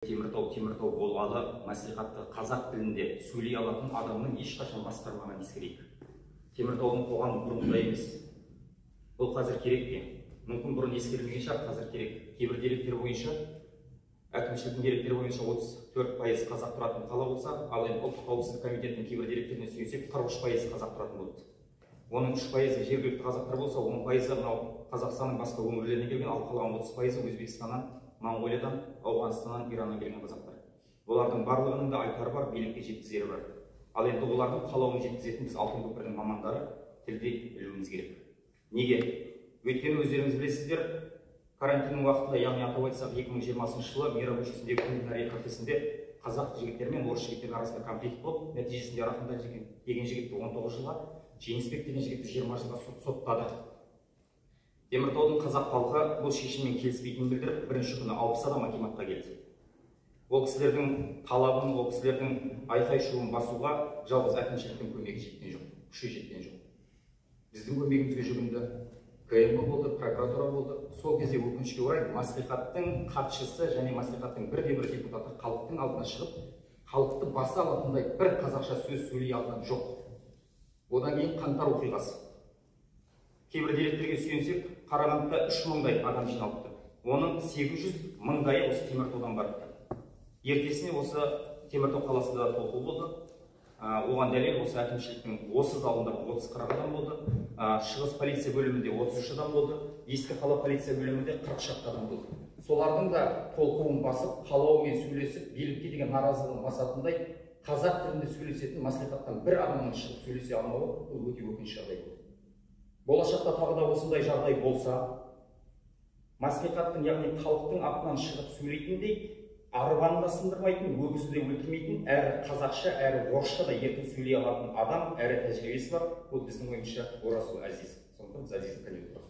Теміртау болғалы мәслихатты қазақ тілінде сөйлей алатын адамның ешқашан басқармаған ескерейік. Теміртаудың қоғамы бұрынғыдай емес. Бұл қазір керек пе? Мүмкін бұрын ескерілмеген шығар, қазір керек. Кейбір деректер бойынша, әкімшіліктің деректері бойынша 34% қазақ тұратын қала болса, ал енді ұлттық қауіпсіздік комитетінің кейбір деректеріне сүйенсек 43% қазақ тұратын болды. Оның 3% жергілікті қазақтар болса, 10% мынау Қазақстанның басқа өңірлерінен келген, ал қалған 30% Өзбекстаннан, Моңғолиядан, Ауғанстаннан, Ираннан келген қазақтар. Олардың барлығының да айтары бар, билікке жеткізері бар. Ал енді олардың қалауын жеткізетін біз алтын көпірдің мамандары тілде білуіміз керек. Неге? Өйткені өздеріңіз білесіздер, карантиннің уақытында, яғни атап айтсақ 2020 жылы Мира көшесіндегі кулинария кафесінде қазақ жігіттері мен орыс жігіттерінің арасында конфликт болып, нәтижесінде Рахымтай деген жігітті 19 жылға, Жеңісбек деген жігітті 20 жылға соттады. Теміртаудың қазақ халқы бұл шешіммен келіспейтінін білдіріп, бірінші күні 60 адам акиматқа келді. Ол кісілердің талабын, ол кісілердің айқай-шуын басуға жалғыз әкімшіліктің көмегі жеткен жоқ, күші жеткен жоқ. Біздің көмегімізге жүгінді, КМ болды, прокуратура болды. Сол кезде өкінішке орай мәслихаттың хатшысы және мәслихаттың бірде-бір депутаты халықтың алдына шығып, халықты баса алатындай бір қазақша сөз сөйлей алған жоқ. Одан кейін қаңтар оқиғасы. Кейбір деректерге сүйенсек, Қарағандыда 3000-дай адам жиналыпты. Оның 800 мыңдайы осы Теміртаудан барыпты. Ертесіне осы Теміртау қаласында толқу болды. Оған дәлел осы әкімшіліктің осы залында 30-40 адам болды. Шығыс полиция бөлімінде 33 адам болды. Ескі қала полиция бөлімінде 40 шақты адам болды. Солардың да толқуын басып, қалауымен сөйлесіп, билікке деген наразылығын басатындай қазақ тілінде сөйлесетін мәслихаттан бір адамның шығып сөйлесе алмауы өте өкінішті жағдай болды. Болашақта тағы да осындай жағдай болса, мәслихаттың, яғни халықтың атынан шығып сөйлейтіндей, арбаны да сындырмайтын, өгізді де өлтірмейтін, әрі қазақша, әрі орысша да еркін сөйлей алатын адам, әрі тәжірибесі бар. Бұл біздің ойымызша Оразалы Әзиз. Сондықтан біз Әзиздің кандидатурасы